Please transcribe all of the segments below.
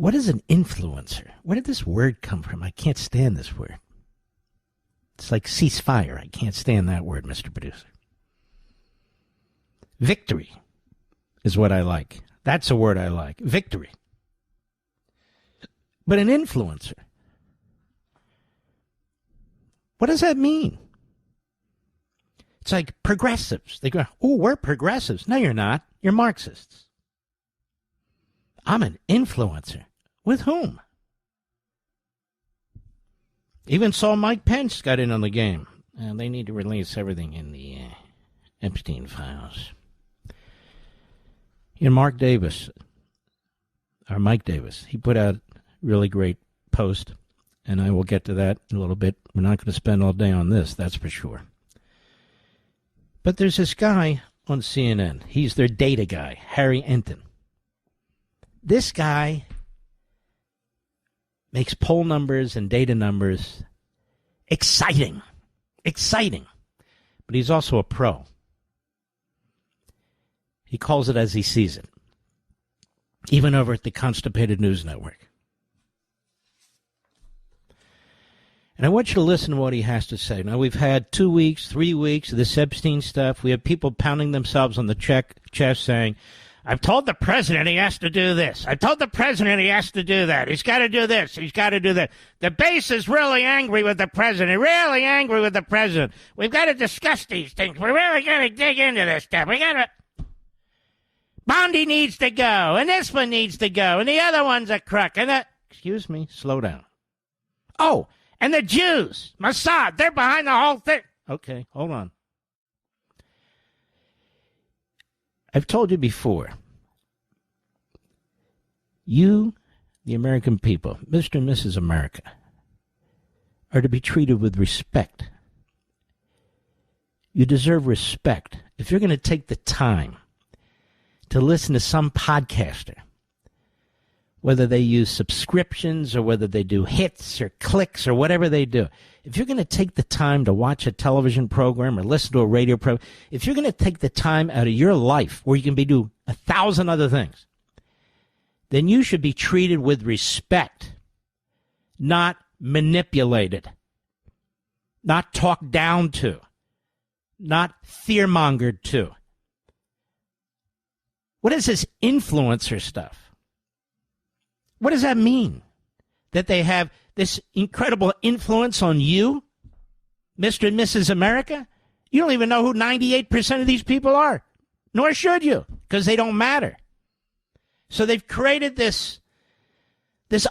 What is an influencer? Where did this word come from? I can't stand this word. It's like ceasefire. I can't stand that word, Mr. Producer. Victory is what I like. That's a word I like. Victory. But an influencer, what does that mean? It's like progressives. They go, oh, we're progressives. No, you're not. You're Marxists. I'm an influencer. With whom? Even saw Mike Pence got in on the game. And they need to release everything in the Epstein files. You know, Mike Davis, he put out a really great post, and I will get to that in a little bit. We're not going to spend all day on this, that's for sure. But there's this guy on CNN. He's their data guy, Harry Enton. This guy makes poll numbers and data numbers exciting. But he's also a pro. He calls it as he sees it, even over at the Constipated News Network. And I want you to listen to what he has to say. Now, we've had 2 weeks, 3 weeks of this Epstein stuff. We have people pounding themselves on the chest saying, I've told the president he has to do this. I told the president he has to do that. He's got to do this. He's got to do that. The base is really angry with the president. Really angry with the president. We've got to discuss these things. We're really going to dig into this stuff. We got to... Bondi needs to go, and this one needs to go, and the other one's a crook, and that... Excuse me, slow down. Oh, and the Jews, Mossad, they're behind the whole thing. Okay, hold on. I've told you before, you, the American people, Mr. and Mrs. America, are to be treated with respect. You deserve respect. If you're going to take the time to listen to some podcaster, whether they use subscriptions or whether they do hits or clicks or whatever they do, if you're going to take the time to watch a television program or listen to a radio program, if you're going to take the time out of your life where you can be doing 1,000 other things, then you should be treated with respect, not manipulated, not talked down to, not fear-mongered to. What is this influencer stuff? What does that mean? That they have this incredible influence on you, Mr. and Mrs. America? You don't even know who 98% of these people are, nor should you, because they don't matter. So they've created this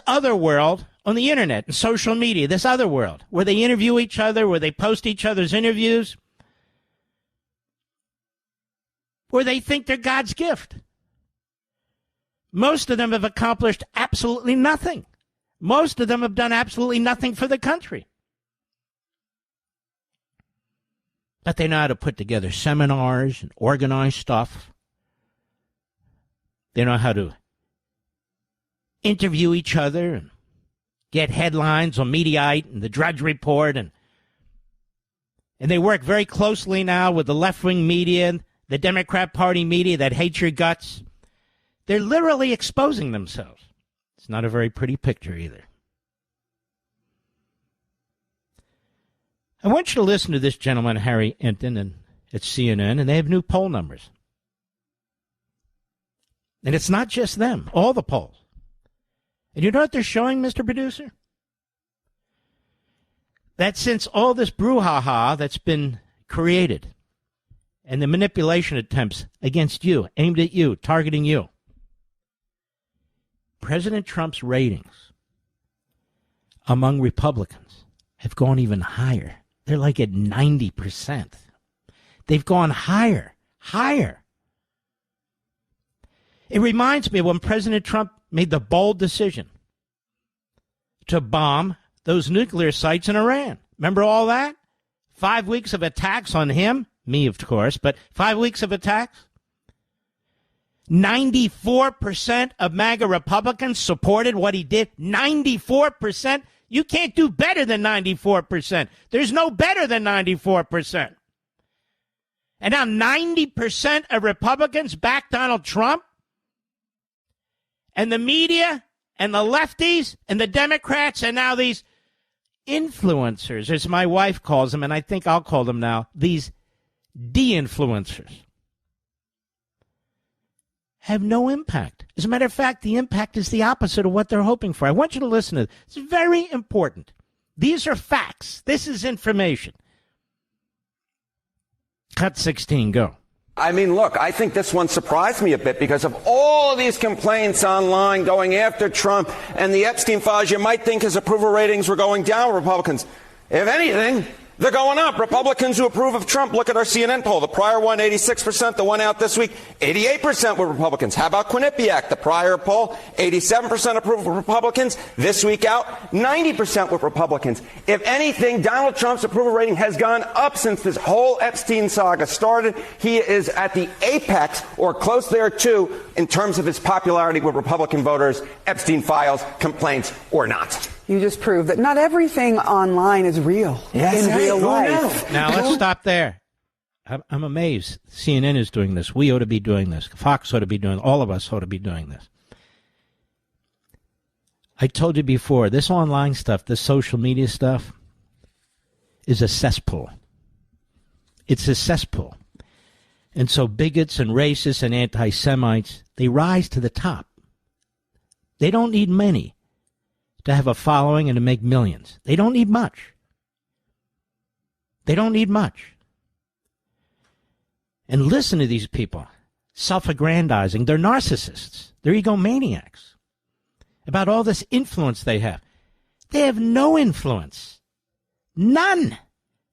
other world on the internet and social media, this other world, where they interview each other, where they post each other's interviews, where they think they're God's gift. Most of them have accomplished absolutely nothing. Most of them have done absolutely nothing for the country. But they know how to put together seminars and organize stuff. They know how to interview each other and get headlines on Mediaite and the Drudge Report. And they work very closely now with the left-wing media, the Democrat Party media that hates your guts. They're literally exposing themselves. It's not a very pretty picture either. I want you to listen to this gentleman, Harry Enton, and at CNN, and they have new poll numbers. And it's not just them, all the polls. And you know what they're showing, Mr. Producer? That since all this brouhaha that's been created and the manipulation attempts against you, aimed at you, targeting you, President Trump's ratings among Republicans have gone even higher. They're like at 90%. They've gone higher. It reminds me of when President Trump made the bold decision to bomb those nuclear sites in Iran. Remember all that? 5 weeks of attacks on him. Me, of course, but 5 weeks of attacks. 94% of MAGA Republicans supported what he did. 94%. You can't do better than 94%. There's no better than 94%. And now 90% of Republicans back Donald Trump. And the media and the lefties and the Democrats and now these influencers, as my wife calls them, and I think I'll call them now, these de-influencers, have no impact. As a matter of fact, the impact is the opposite of what they're hoping for. I want you to listen to this. It's very important. These are facts. This is information. Cut 16, go. I mean, look, I think this one surprised me a bit because of all these complaints online going after Trump and the Epstein files. You might think his approval ratings were going down, Republicans. If anything, they're going up. Republicans who approve of Trump, look at our CNN poll. The prior one, 86%. The one out this week, 88% were Republicans. How about Quinnipiac? The prior poll, 87% approval of Republicans. This week out, 90% were Republicans. If anything, Donald Trump's approval rating has gone up since this whole Epstein saga started. He is at the apex or close there too in terms of his popularity with Republican voters, Epstein files, complaints or not. You just proved that not everything online is real in real life. Now, let's stop there. I'm amazed. CNN is doing this. We ought to be doing this. Fox ought to be doing it. All of us ought to be doing this. I told you before, this online stuff, this social media stuff, is a cesspool. It's a cesspool. And so bigots and racists and anti-Semites, they rise to the top. They don't need many to have a following and to make millions. They don't need much. They don't need much. And listen to these people, self-aggrandizing. They're narcissists. They're egomaniacs. About all this influence they have. They have no influence. None.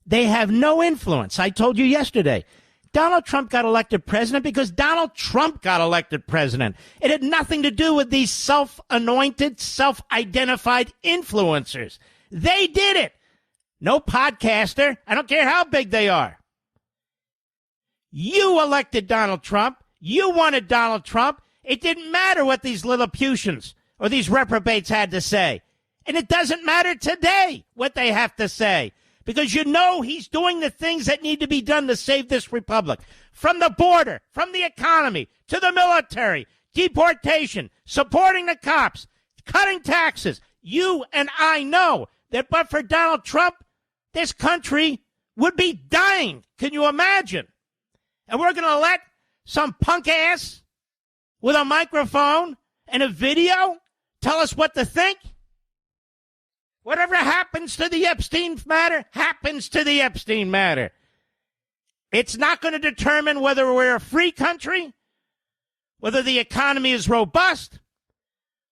They have no influence. I told you yesterday, Donald Trump got elected president because Donald Trump got elected president. It had nothing to do with these self-anointed, self-identified influencers. They did it. No podcaster. I don't care how big they are. You elected Donald Trump. You wanted Donald Trump. It didn't matter what these Lilliputians or these reprobates had to say. And it doesn't matter today what they have to say. Because you know he's doing the things that need to be done to save this republic. From the border, from the economy, to the military, deportation, supporting the cops, cutting taxes. You and I know that but for Donald Trump, this country would be dying. Can you imagine? And we're going to let some punk ass with a microphone and a video tell us what to think? Whatever happens to the Epstein matter, happens to the Epstein matter. It's not going to determine whether we're a free country, whether the economy is robust,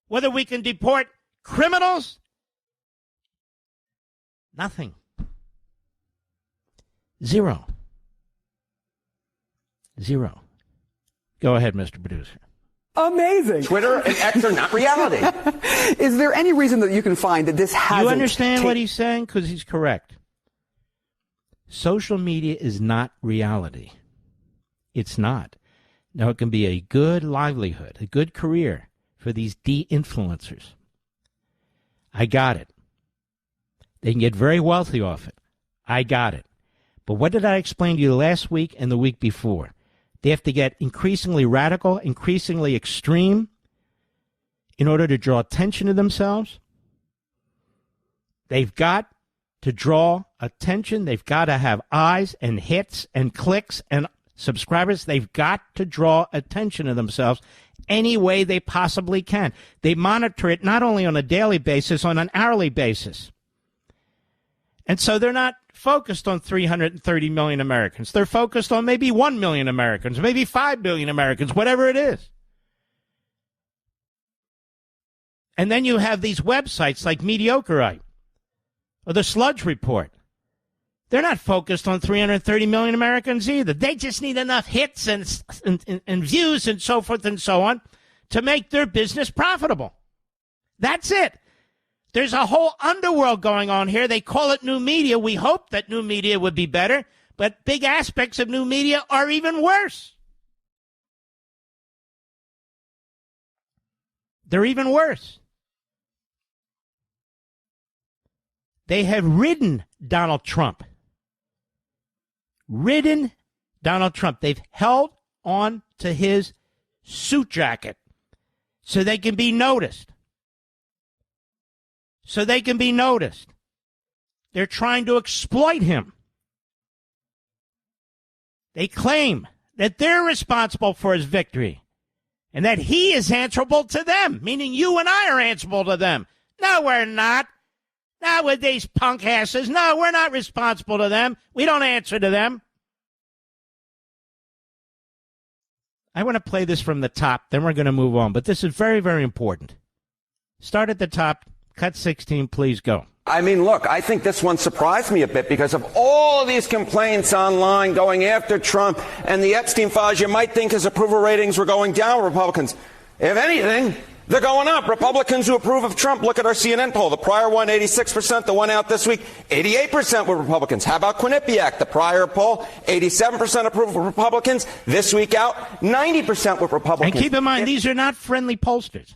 whether we can deport criminals. Nothing. Zero. Go ahead, Mr. Producer. Amazing. Twitter and X are not reality. Is there any reason that you can find that this hasn't... You understand what he's saying? Because he's correct. Social media is not reality. It's not. Now, it can be a good livelihood, a good career for these de-influencers. I got it. They can get very wealthy off it. I got it. But what did I explain to you last week and the week before? They have to get increasingly radical, increasingly extreme in order to draw attention to themselves. They've got to draw attention. They've got to have eyes and hits and clicks and subscribers. They've got to draw attention to themselves any way they possibly can. They monitor it not only on a daily basis, on an hourly basis. And so they're not focused on 330 million Americans. They're focused on maybe 1 million Americans, maybe 5 billion Americans, whatever it is. And then you have these websites like Mediocrite or the Sludge Report. They're not focused on 330 million Americans either. They just need enough hits and views and so forth and so on to make their business profitable. That's it. There's a whole underworld going on here. They call it new media. We hope that new media would be better, but big aspects of new media are even worse. They're even worse. They have ridden Donald Trump. Ridden Donald Trump. They've held on to his suit jacket so they can be noticed. so they can be noticed. They're trying to exploit him. They claim that they're responsible for his victory and that he is answerable to them, meaning you and I are answerable to them. No, we're not. Not with these punk asses. No, we're not responsible to them. We don't answer to them. I want to play this from the top, then we're going to move on. But this is very, very important. Start at the top. Cut 16, please go. I mean, look, I think this one surprised me a bit because of all of these complaints online going after Trump and the Epstein files. You might think his approval ratings were going down, Republicans. If anything, they're going up. Republicans who approve of Trump, look at our CNN poll. The prior one, 86%. The one out this week, 88% were Republicans. How about Quinnipiac? The prior poll, 87% approve of Republicans. This week out, 90% were Republicans. And keep in mind, these are not friendly pollsters.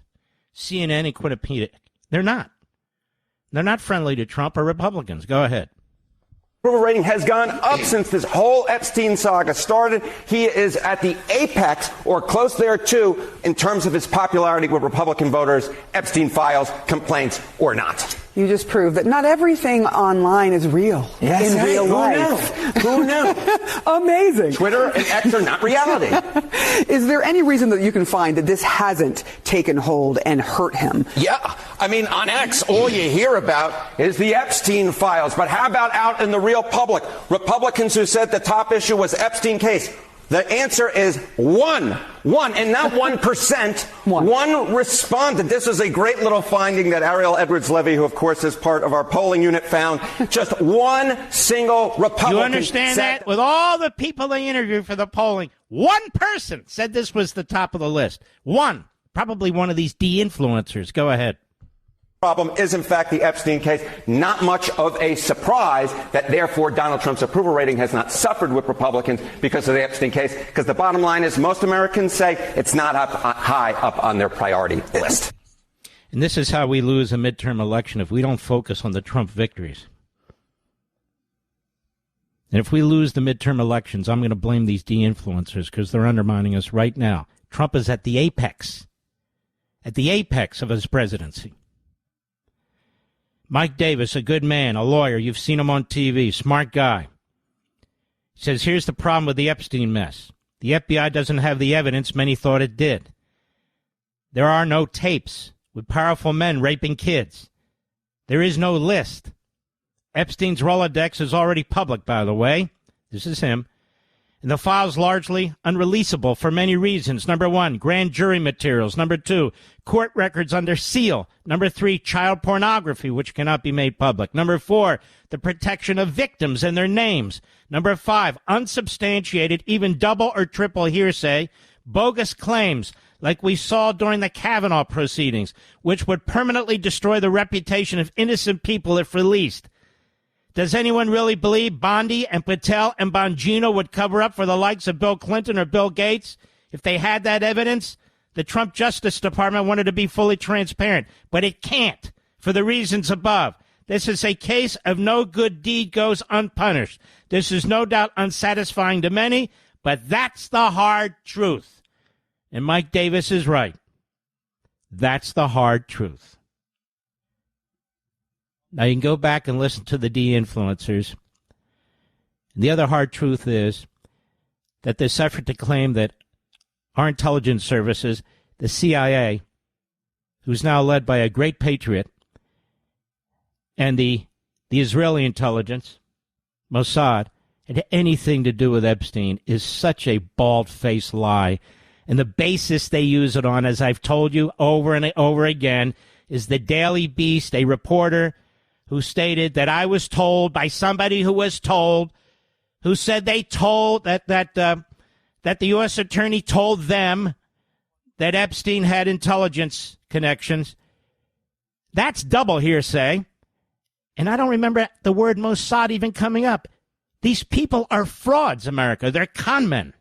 CNN and Quinnipiac. They're not. They're not friendly to Trump or Republicans. Go ahead. Approval rating has gone up since this whole Epstein saga started. He is at the apex or close there too in terms of his popularity with Republican voters, Epstein files, complaints or not. You just proved that not everything online is real in real life. Who knew? Amazing. Twitter and X are not reality. Is there any reason that you can find that this hasn't taken hold and hurt him? Yeah. I mean, on X, all you hear about is the Epstein files. But how about out in the real public? Republicans who said the top issue was Epstein case. The answer is one, and not 1%. One responded. This is a great little finding that Ariel Edwards-Levy, who of course is part of our polling unit, found. Just one single Republican. You understand that? With all the people they interviewed for the polling, one person said this was the top of the list. One. Probably one of these de-influencers. Go ahead. Problem is, in fact, the Epstein case. Not much of a surprise that, therefore, Donald Trump's approval rating has not suffered with Republicans because of the Epstein case. Because the bottom line is most Americans say it's not high up on their priority list. And this is how we lose a midterm election if we don't focus on the Trump victories. And if we lose the midterm elections, I'm going to blame these de-influencers because they're undermining us right now. Trump is at the apex of his presidency. Mike Davis, a good man, a lawyer. You've seen him on TV, smart guy. Says, here's the problem with the Epstein mess. The FBI doesn't have the evidence many thought it did. There are no tapes with powerful men raping kids. There is no list. Epstein's Rolodex is already public, by the way. This is him. And the file's largely unreleasable for many reasons. Number one, grand jury materials. Number two, court records under seal. Number three, child pornography, which cannot be made public. Number four, the protection of victims and their names. Number five, unsubstantiated, even double or triple hearsay, bogus claims like we saw during the Kavanaugh proceedings, which would permanently destroy the reputation of innocent people if released. Does anyone really believe Bondi and Patel and Bongino would cover up for the likes of Bill Clinton or Bill Gates if they had that evidence? The Trump Justice Department wanted to be fully transparent, but it can't for the reasons above. This is a case of no good deed goes unpunished. This is no doubt unsatisfying to many, but that's the hard truth. And Mike Davis is right. That's the hard truth. Now, you can go back and listen to the de-influencers. The other hard truth is that this effort to claim that our intelligence services, the CIA, who's now led by a great patriot, and the Israeli intelligence, Mossad, had anything to do with Epstein is such a bald-faced lie. And the basis they use it on, as I've told you over and over again, is the Daily Beast, a reporter who stated that I was told by somebody who was told, who said they told that the U.S. attorney told them that Epstein had intelligence connections. That's double hearsay. And I don't remember the word Mossad even coming up. These people are frauds, America. They're con men.